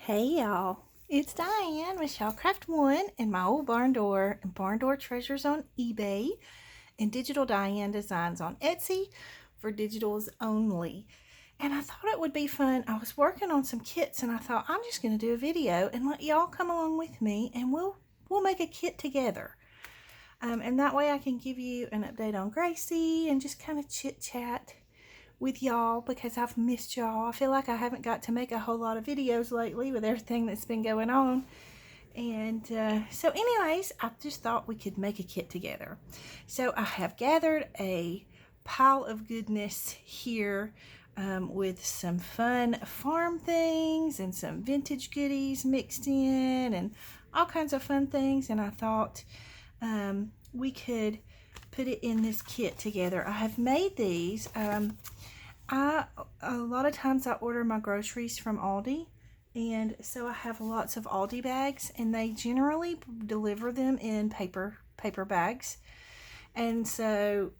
Hey y'all, it's Diane with Shellcraft One and my old barn door and barn door treasures on eBay and Digital Diane Designs on Etsy for digitals only. And I thought it would be fun. I was working on some kits and I thought I'm just going to do a video and let y'all come along with me and we'll make a kit together. And that way I can give you an update on Gracie and just kind of chit chat with y'all because I've missed y'all. I feel like I haven't got to make a whole lot of videos lately with everything that's been going on. And so anyways, I just thought we could make a kit together. So I have gathered a pile of goodness here with some fun farm things and some vintage goodies mixed in and all kinds of fun things. And I thought we could put it in this kit together. I have made these. A lot of times I order my groceries from Aldi, and so I have lots of Aldi bags, and they generally deliver them in paper bags, and so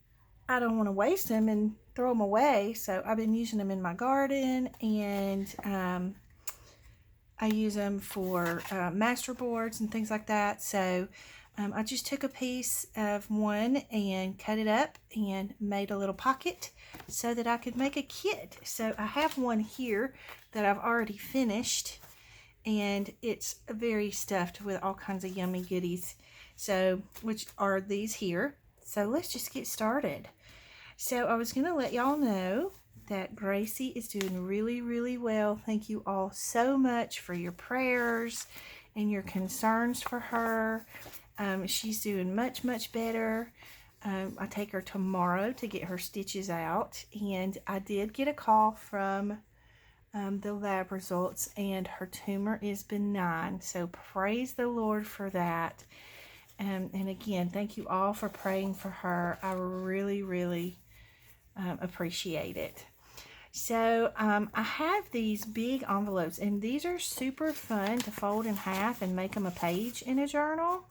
I don't want to waste them and throw them away. So I've been using them in my garden, and I use them for master boards and things like that. So I just took a piece of one and cut it up and made a little pocket so that I could make a kit. So I have one here that I've already finished, and it's very stuffed with all kinds of yummy goodies, so which are these here. So let's just get started. So I was going to let y'all know that Gracie is doing really well. Thank you all so much for your prayers and your concerns for her. She's doing much better. I take her tomorrow to get her stitches out, and I did get a call from the lab results, and her tumor is benign, so praise the Lord for that. And again, thank you all for praying for her. I really appreciate it. So I have these big envelopes, and these are super fun to fold in half and make them a page in a journal.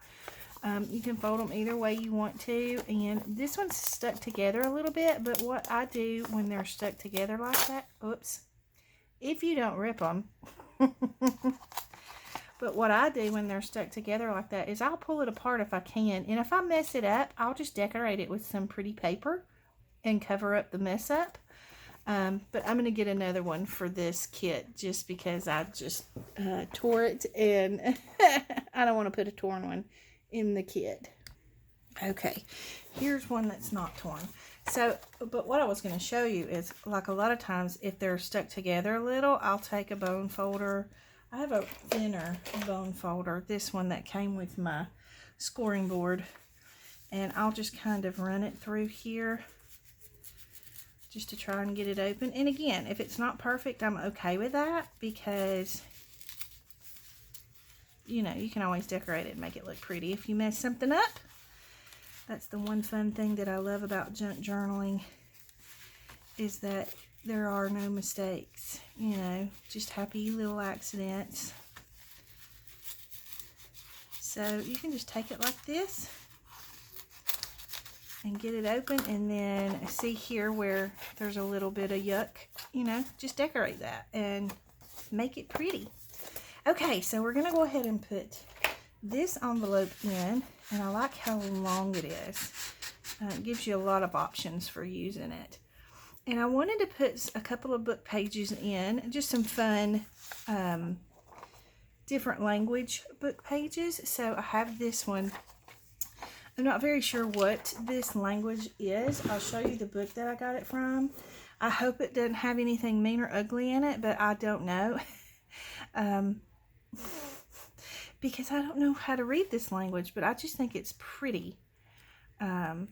You can fold them either way you want to, and this one's stuck together a little bit, but what I do when they're stuck together like that, oops, if you don't rip them, but what I do when they're stuck together like that is I'll pull it apart if I can, and if I mess it up, I'll just decorate it with some pretty paper and cover up the mess up. But I'm going to get another one for this kit just because I just tore it, and I don't want to put a torn one in the kit. Okay, here's one that's not torn. So, but what I was going to show you is, like, a lot of times if they're stuck together a little, I'll take a bone folder. I have a thinner bone folder, this one that came with my scoring board, and I'll just kind of run it through here just to try and get it open. And again, if it's not perfect, I'm okay with that, because you know, you can always decorate it and make it look pretty if you mess something up. That's the one fun thing that I love about junk journaling, is that there are no mistakes, you know, just happy little accidents. So you can just take it like this and get it open, and then see here where there's a little bit of yuck, you know, just decorate that and make it pretty. Okay, so we're going to go ahead and put this envelope in, and I like how long it is. It gives you a lot of options for using it. And I wanted to put a couple of book pages in, just some fun different language book pages. So I have this one. I'm not very sure what this language is. I'll show you the book that I got it from. I hope it doesn't have anything mean or ugly in it, but I don't know. Because I don't know how to read this language, but I just think it's pretty. I'm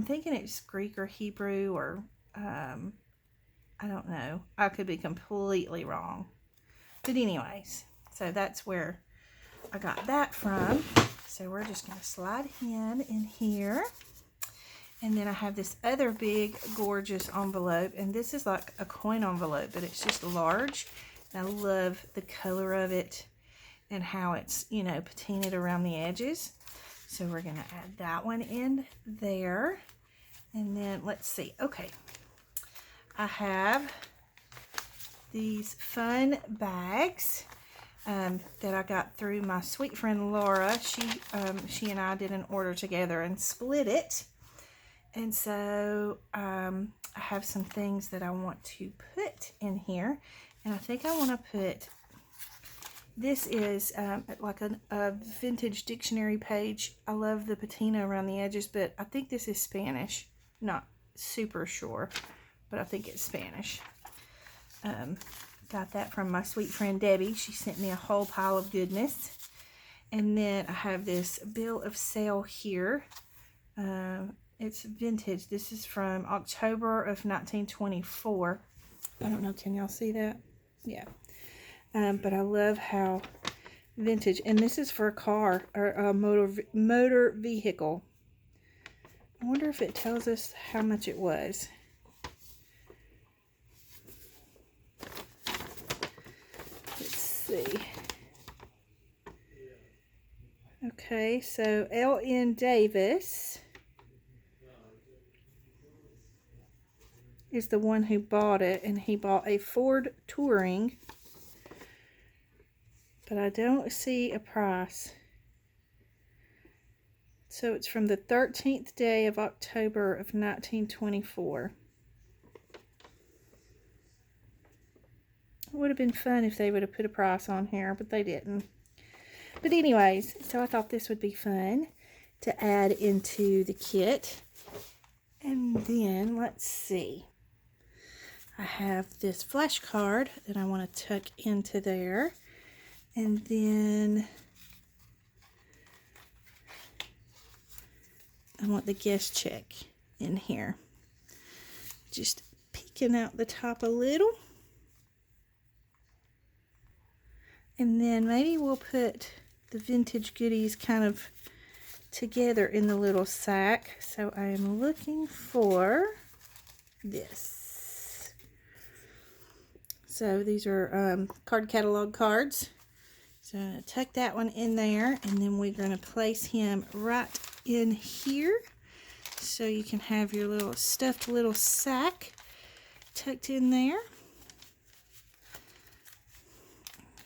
thinking it's Greek or Hebrew, or I don't know. I could be completely wrong. But anyways, so that's where I got that from. So we're just going to slide him in here. And then I have this other big, gorgeous envelope. And this is like a coin envelope, but it's just large. And I love the color of it and how it's, you know, patinaed around the edges. So we're going to add that one in there. And then let's see. Okay. I have these fun bags that I got through my sweet friend Laura. She and I did an order together and split it. And so I have some things that I want to put in here. And I think I want to put, this is like a vintage dictionary page. I love the patina around the edges, but I think this is Spanish. Not super sure, but I think it's Spanish. Got that from my sweet friend Debbie. She sent me a whole pile of goodness. And then I have this bill of sale here. It's vintage. This is from October of 1924. I don't know, can y'all see that? Yeah. But I love how vintage, and this is for a car or a motor vehicle. I wonder if it tells us how much it was. Let's see. Okay, so L.N. Davis is the one who bought it, and he bought a Ford Touring, but I don't see a price. So it's from the 13th day of October of 1924. It would have been fun if they would have put a price on here, but they didn't. But anyways, so I thought this would be fun to add into the kit. And then, let's see. I have this flashcard that I want to tuck into there. And then I want the guest check in here. Just peeking out the top a little. And then maybe we'll put the vintage goodies kind of together in the little sack. So I am looking for this. So these are card catalog cards. So I'm going to tuck that one in there, and then we're going to place him right in here. So you can have your little stuffed little sack tucked in there.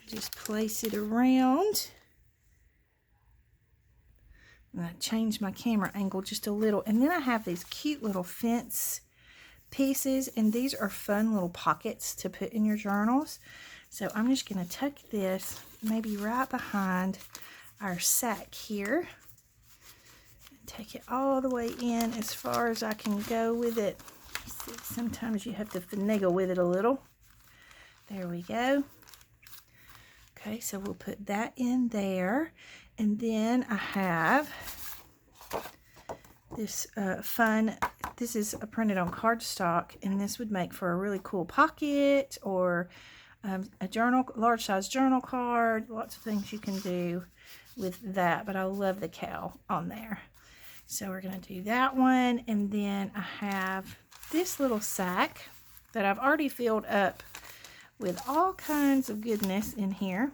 Just place it around. I'm going to change my camera angle just a little. And then I have these cute little fence pieces, and these are fun little pockets to put in your journals. So I'm just going to tuck this maybe right behind our sack here. Take it all the way in as far as I can go with it. See, sometimes you have to finagle with it a little. There we go. Okay, so we'll put that in there. And then I have this this is printed on cardstock, and this would make for a really cool pocket or a journal, large size journal card. Lots of things you can do with that, but I love the cow on there. So we're going to do that one, and then I have this little sack that I've already filled up with all kinds of goodness in here.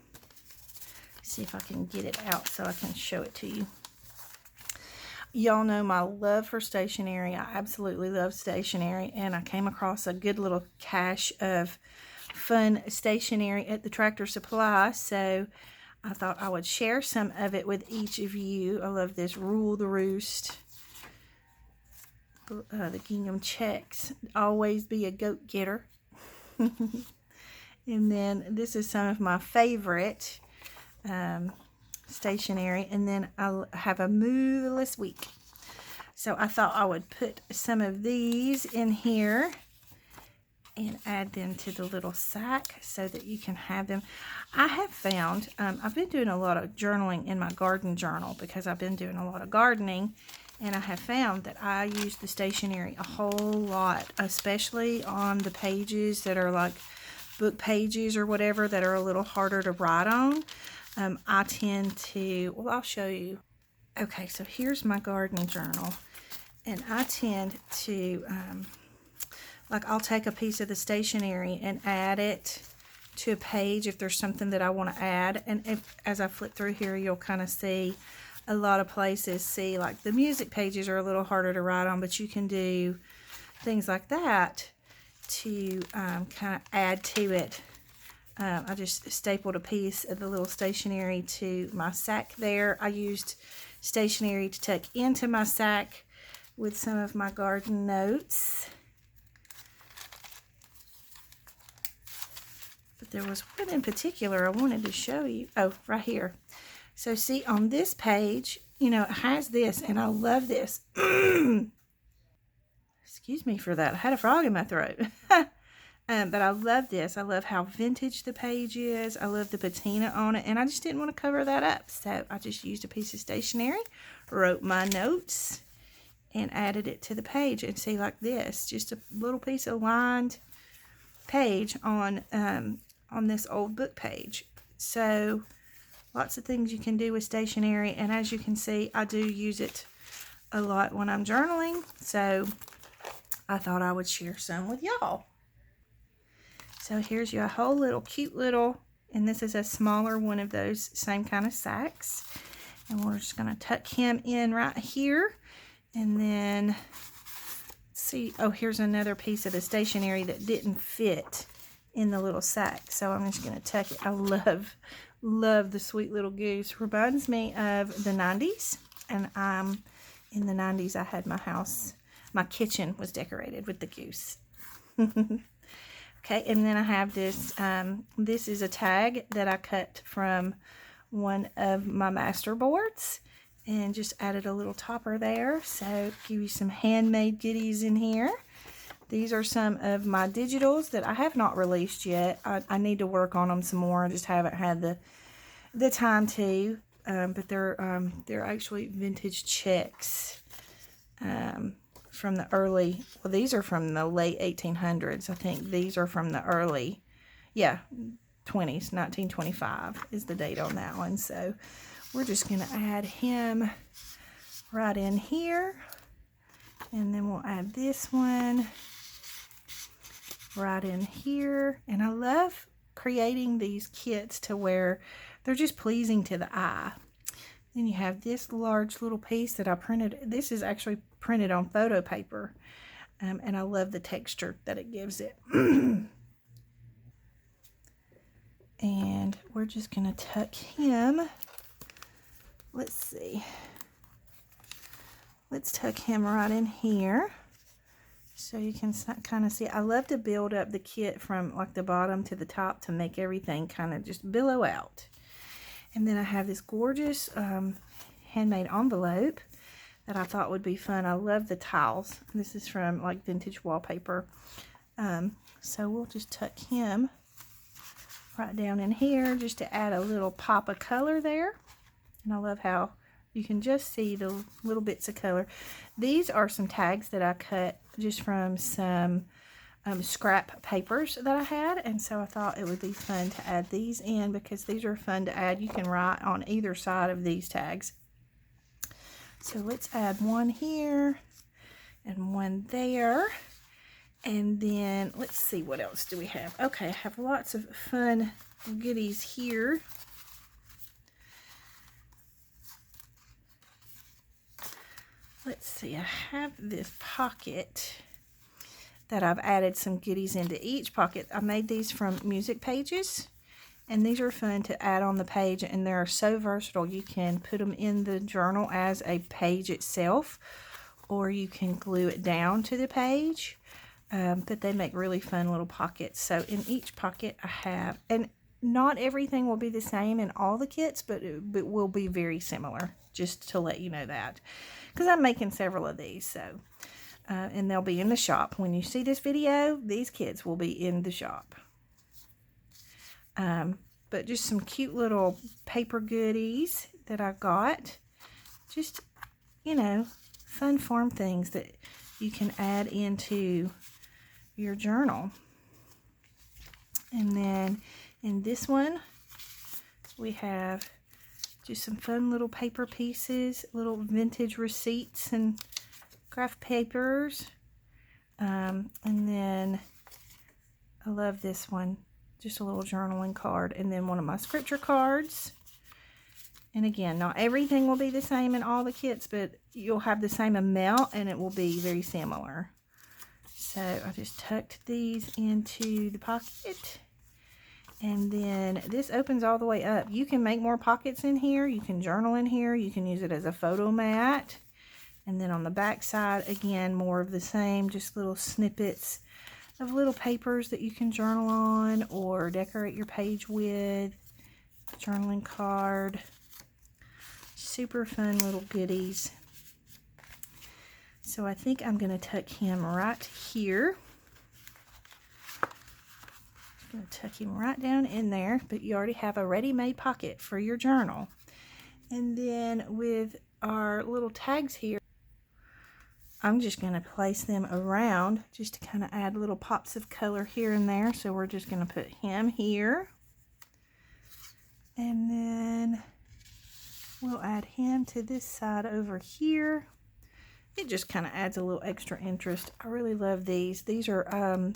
See if I can get it out so I can show it to you. Y'all know my love for stationery. I absolutely love stationery, and I came across a good little cache of fun stationery at the Tractor Supply, so I thought I would share some of it with each of you. I love this Rule the Roost, the gingham checks, always be a goat getter. And then this is some of my favorite stationery, and then I'll have a moveless week. So I thought I would put some of these in here and add them to the little sack so that you can have them. I have found, I've been doing a lot of journaling in my garden journal because I've been doing a lot of gardening, and I have found that I use the stationery a whole lot, especially on the pages that are like book pages or whatever that are a little harder to write on. I tend to, well, I'll show you. Okay, so here's my garden journal, and I tend to, like, I'll take a piece of the stationery and add it to a page if there's something that I want to add. And as I flip through here, you'll kind of see a lot of places, see, like the music pages are a little harder to write on, but you can do things like that to kind of add to it I just stapled a piece of the little stationery to my sack there. I used stationery to tuck into my sack with some of my garden notes. But there was one in particular I wanted to show you. Oh, right here. So see, on this page, you know, it has this, and I love this. Excuse me for that. I had a frog in my throat. But I love this. I love how vintage the page is. I love the patina on it, and I just didn't want to cover that up. So I just used a piece of stationery, wrote my notes, and added it to the page. And see, like this, just a little piece of lined page on this old book page. So lots of things you can do with stationery, and as you can see, I do use it a lot when I'm journaling. So I thought I would share some with y'all. So here's your whole little cute little, and this is a smaller one of those same kind of sacks. And we're just going to tuck him in right here. And then, see, oh, here's another piece of the stationery that didn't fit in the little sack. So I'm just going to tuck it. I love the sweet little goose. Reminds me of the 90s. And in the 90s, I had my kitchen was decorated with the goose. Okay, and then I have this, this is a tag that I cut from one of my master boards and just added a little topper there. So give you some handmade goodies in here. These are some of my digitals that I have not released yet. I need to work on them some more. I just haven't had the time to, but they're actually vintage checks. From the early, well, these are from the late 1800s. I think these are from the early, 20s, 1925 is the date on that one. So we're just going to add him right in here. And then we'll add this one right in here. And I love creating these kits to where they're just pleasing to the eye. Then you have this large little piece that I printed. This is actually printed on photo paper. And I love the texture that it gives it. And we're just going to tuck him. Let's see. Let's tuck him right in here. So you can kind of see. I love to build up the kit from like the bottom to the top to make everything kind of just billow out. And then I have this gorgeous handmade envelope that I thought would be fun. I love the tiles. This is from like vintage wallpaper. So we'll just tuck him right down in here just to add a little pop of color there. And I love how you can just see the little bits of color. These are some tags that I cut just from some scrap papers that I had, and so I thought it would be fun to add these in because these are fun to add. You can write on either side of these tags. So let's add one here and one there, and then let's see, what else do we have? Okay, I have lots of fun goodies here. Let's see, I have this pocket that I've added some goodies into each pocket. I made these from music pages, and these are fun to add on the page, and they're so versatile. You can put them in the journal as a page itself, or you can glue it down to the page, but they make really fun little pockets. So in each pocket I have, and not everything will be the same in all the kits, but it will be very similar, just to let you know that, because I'm making several of these. So and they'll be in the shop. When you see this video, these kits will be in the shop. But just some cute little paper goodies that I got. Just, you know, fun farm things that you can add into your journal. And then in this one, we have just some fun little paper pieces, little vintage receipts and craft papers. And then I love this one, just a little journaling card, and then one of my scripture cards. And again, not everything will be the same in all the kits, but you'll have the same amount and it will be very similar. So I just tucked these into the pocket, And then this opens all the way up. You can make more pockets in here. You can journal in here. You can use it as a photo mat. And then on the back side, again, more of the same, just little snippets of little papers that you can journal on or decorate your page with. Journaling card. Super fun little goodies. So I think I'm going to tuck him right here. I'm going to tuck him right down in there, but you already have a ready-made pocket for your journal. And then with our little tags here, I'm just going to place them around just to kind of add little pops of color here and there. So we're just going to put him here. And then we'll add him to this side over here. It just kind of adds a little extra interest. I really love these. These are,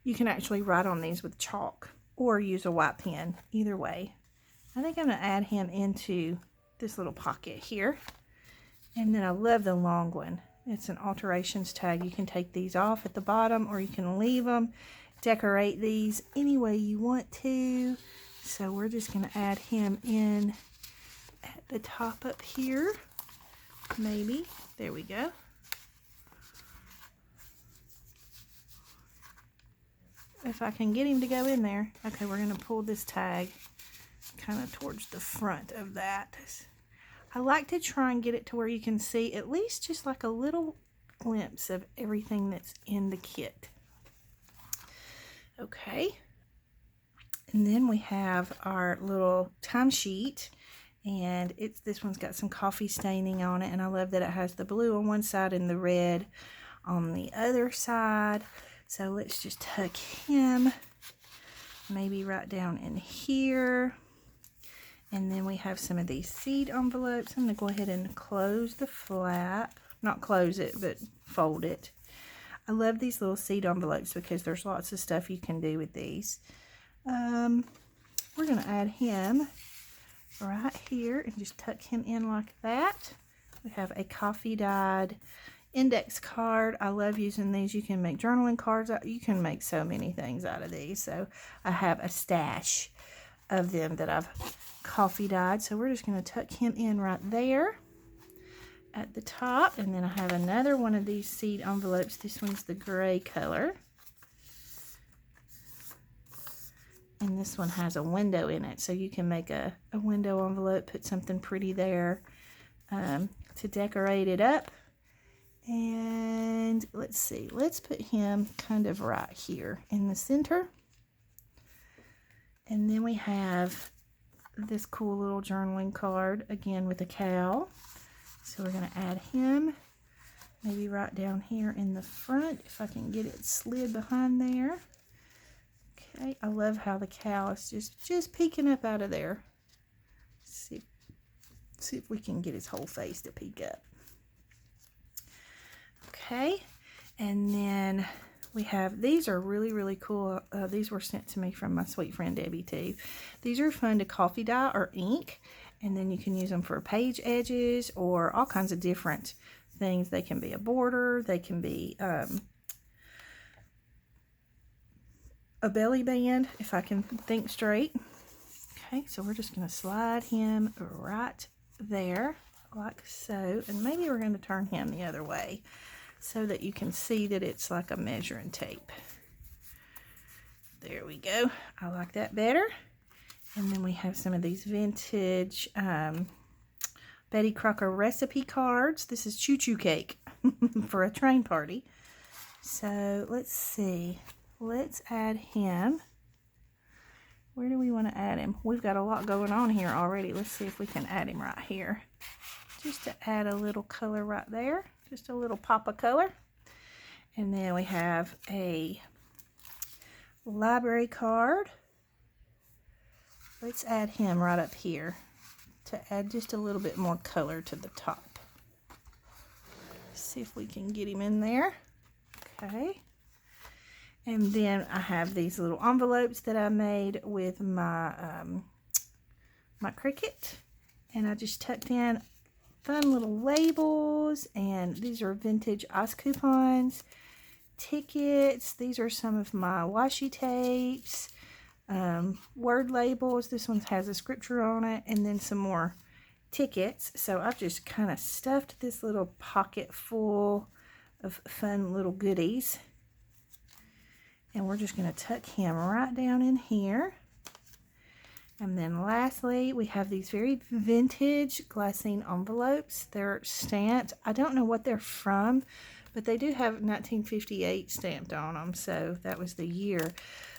you can actually write on these with chalk or use a white pen, either way. I think I'm going to add him into this little pocket here. And then I love the long one. It's an alterations tag. You can take these off at the bottom or you can leave them. Decorate these any way you want to. So we're just going to add him in at the top up here. Maybe. There we go. If I can get him to go in there. Okay, we're going to pull this tag kind of towards the front of that. I like to try and get it to where you can see at least just like a little glimpse of everything that's in the kit. Okay. And then we have our little timesheet. And this one's got some coffee staining on it. And I love that it has the blue on one side and the red on the other side. So let's just tuck him maybe right down in here. And then we have some of these seed envelopes. I'm going to go ahead and close the flap. Not close it, but fold it. I love these little seed envelopes because there's lots of stuff you can do with these. We're going to add him right here and just tuck him in like that. We have a coffee dyed index card. I love using these. You can make journaling cards. You can make so many things out of these. So I have a stash of them that I've coffee dyed. So we're just going to tuck him in right there at the top. And then I have another one of these seed envelopes. This one's the gray color. And this one has a window in it, so you can make a window envelope, put something pretty there to decorate it up. And let's see, let's put him kind of right here in the center. And then we have this cool little journaling card, again with a cow. So we're going to add him maybe right down here in the front, if I can get it slid behind there. Okay, I love how the cow is just peeking up out of there. See if we can get his whole face to peek up. Okay, and then we have, these are really, really cool. These were sent to me from my sweet friend Debbie too. These are fun to coffee dye or ink, and then you can use them for page edges or all kinds of different things. They can be a border, they can be a belly band, if I can think straight. Okay, so we're just going to slide him right there like so, and maybe we're going to turn him the other way so that you can see that it's like a measuring tape. There we go. I like that better. And then we have some of these vintage Betty Crocker recipe cards. This is choo choo cake for a train party. So let's see. Let's add him. Where do we want to add him? We've got a lot going on here already. Let's see if we can add him right here. Just to add a little color right there. Just a little pop of color. And then we have a library card. Let's add him right up here to add just a little bit more color to the top. See if we can get him in there. Okay. And then I have these little envelopes that I made with my my Cricut. And I just tucked in fun little labels. And these are vintage ice coupons, tickets. These are some of my washi tapes. word labels. This one has a scripture on it, and then some more tickets. So I've just kind of stuffed this little pocket full of fun little goodies. And we're just going to tuck him right down in here. And then lastly, we have these very vintage Glassine envelopes. They're stamped. I don't know what they're from, but they do have 1958 stamped on them. So that was the year.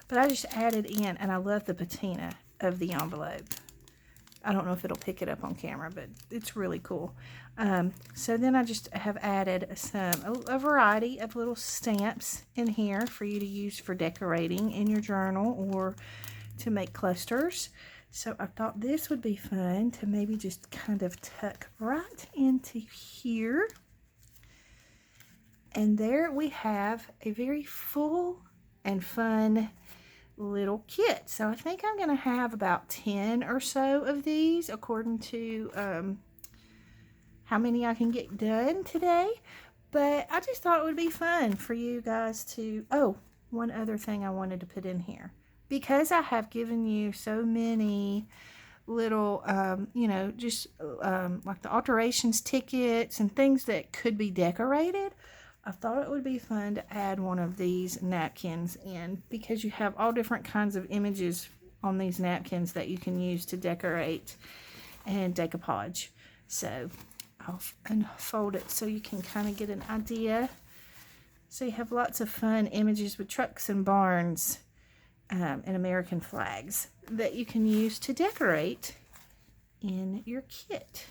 But I just added in, and I love the patina of the envelope. I don't know if it'll pick it up on camera, but it's really cool. So then I just have added a variety of little stamps in here for you to use for decorating in your journal or to make clusters. So I thought this would be fun to maybe just kind of tuck right into here. And there we have a very full and fun little kit. So I think I'm going to have about 10 or so of these according to how many I can get done today. But I just thought it would be fun for you guys to... Oh, one other thing I wanted to put in here. Because I have given you so many little, you know, just like the alterations tickets and things that could be decorated, I thought it would be fun to add one of these napkins in, because you have all different kinds of images on these napkins that you can use to decorate and decoupage. So I'll unfold it so you can kind of get an idea. So you have lots of fun images with trucks and barns and American flags that you can use to decorate in your kit.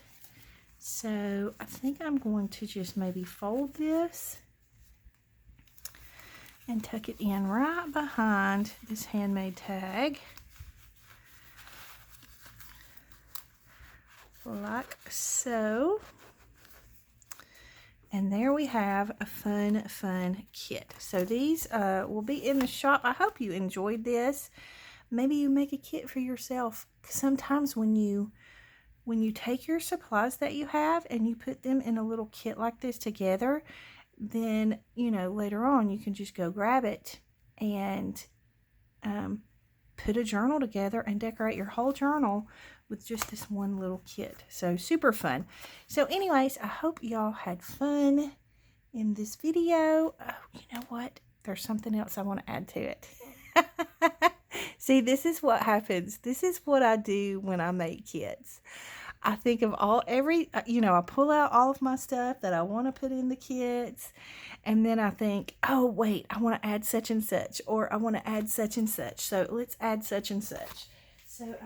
So I think I'm going to just maybe fold this and tuck it in right behind this handmade tag, like so. And there we have a fun kit. So these will be in the shop. I hope you enjoyed this. Maybe you make a kit for yourself. Sometimes when you take your supplies that you have and you put them in a little kit like this together, then, you know, later on you can just go grab it and put a journal together and decorate your whole journal with just this one little kit. So super fun. So anyways, I hope y'all had fun in this video. Oh, you know what? There's something else I want to add to it. See, this is what happens. This is what I do when I make kits. I think of you know, I pull out all of my stuff that I want to put in the kits, and then I think, oh wait, I want to add such and such, or I want to add such and such. So let's add such and such. So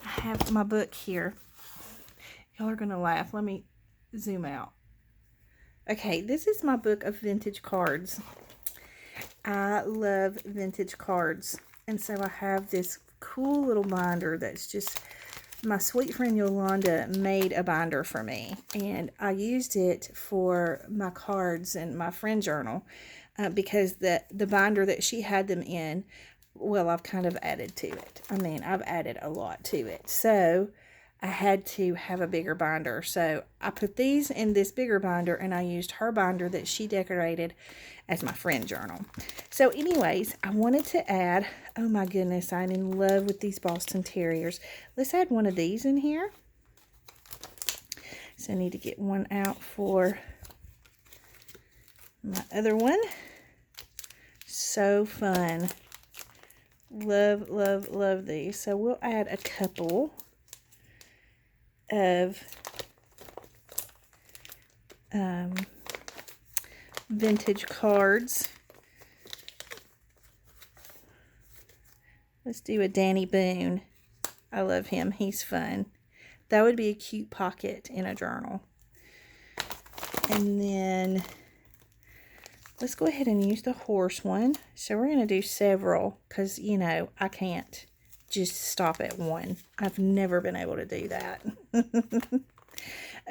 I have my book here. Y'all are gonna laugh. Let me zoom out. Okay, this is my book of vintage cards. I love vintage cards, and so I have this cool little binder that's just, my sweet friend Yolanda made a binder for me, and I used it for my cards and my friend journal because the binder that she had them in, well, I've kind of added to it. I mean, I've added a lot to it, so I had to have a bigger binder. So I put these in this bigger binder, and I used her binder that she decorated as my friend journal. So anyways, I wanted to add, oh my goodness, I'm in love with these Boston Terriers. Let's add one of these in here. So I need to get one out for my other one. So fun. Love, love, love these. So we'll add a couple of vintage cards. Let's do a Danny Boone. I love him. He's fun. That would be a cute pocket in a journal. And then let's go ahead and use the horse one. So we're going to do several because, you know, I can't just stop at one. I've never been able to do that.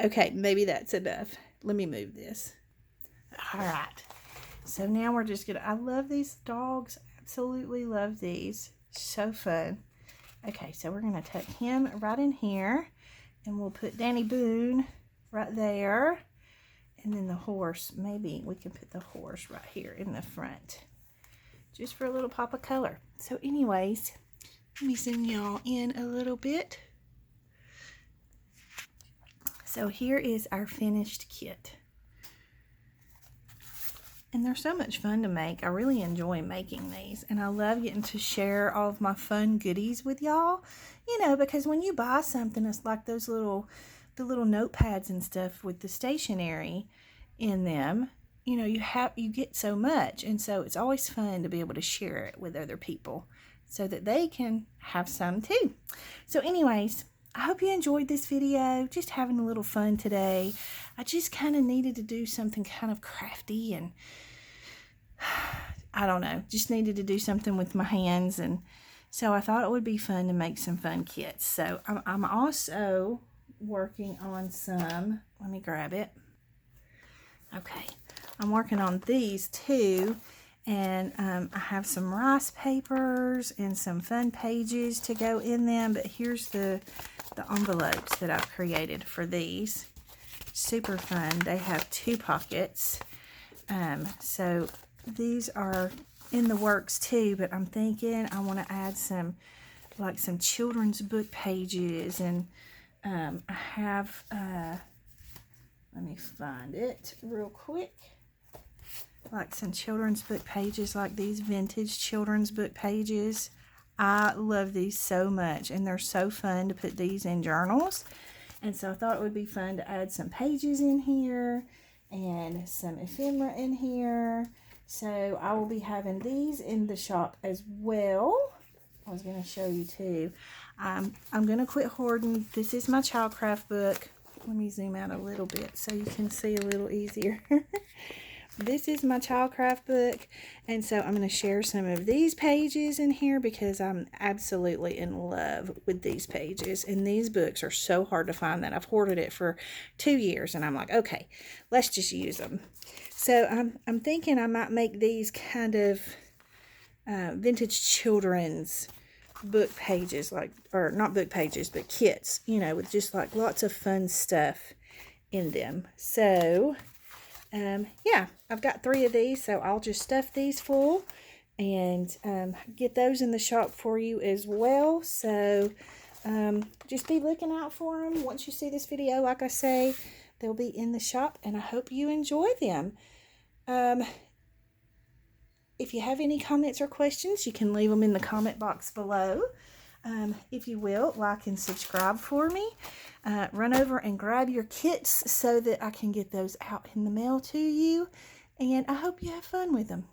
Okay, maybe that's enough. Let me move this. All right. So now we're just gonna, I love these dogs. Absolutely love these. So fun. Okay, so we're gonna tuck him right in here, and we'll put Danny Boone right there. And then the horse, maybe we can put the horse right here in the front. just for a little pop of color. So anyways, let me zoom y'all in a little bit. So here is our finished kit. And they're so much fun to make. I really enjoy making these. And I love getting to share all of my fun goodies with y'all. You know, because when you buy something, it's like those the little notepads and stuff with the stationery in them. You know, you get so much. And so it's always fun to be able to share it with other people so that they can have some too. So anyways, I hope you enjoyed this video. Just having a little fun today. I just kind of needed to do something kind of crafty, and I don't know, just needed to do something with my hands, and so I thought it would be fun to make some fun kits. So I'm also working on some, let me grab it. Okay, I'm working on these too. And I have some rice papers and some fun pages to go in them. But here's the envelopes that I've created for these. Super fun. They have 2 pockets. So these are in the works too. But I'm thinking I want to add some children's book pages. And I have, let me find it real quick. Like some children's book pages, like these vintage children's book pages. I love these so much, and they're so fun to put these in journals. And so I thought it would be fun to add some pages in here and some ephemera in here. So I will be having these in the shop as well. I was going to show you too. I'm going to quit hoarding. This is my Childcraft book. Let me zoom out a little bit so you can see a little easier. This is my Childcraft book, and so I'm going to share some of these pages in here because I'm absolutely in love with these pages, and these books are so hard to find that I've hoarded it for 2 years, and I'm like, okay, let's just use them. So I'm thinking I might make these kind of vintage children's book pages, or not book pages, but kits, you know, with just like lots of fun stuff in them. So yeah, I've got 3 of these, so I'll just stuff these full and get those in the shop for you as well. So just be looking out for them. Once you see this video, like I say, they'll be in the shop, and I hope you enjoy them. If you have any comments or questions, you can leave them in the comment box below. If you will, like and subscribe for me. Run over and grab your kits so that I can get those out in the mail to you. And I hope you have fun with them.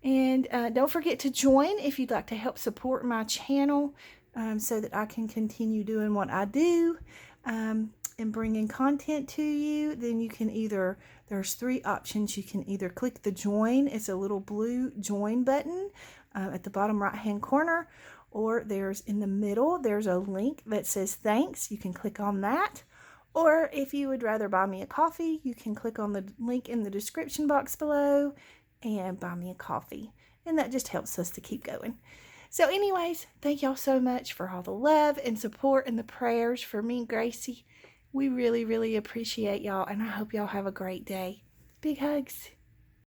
And don't forget to join if you'd like to help support my channel so that I can continue doing what I do and bringing content to you. Then you can there's 3 options. You can either click the join. It's a little blue join button at the bottom right hand corner. Or there's in the middle, there's a link that says thanks. You can click on that. Or if you would rather buy me a coffee, you can click on the link in the description box below and buy me a coffee. And that just helps us to keep going. So anyways, thank y'all so much for all the love and support and the prayers for me and Gracie. We really, really appreciate y'all, and I hope y'all have a great day. Big hugs.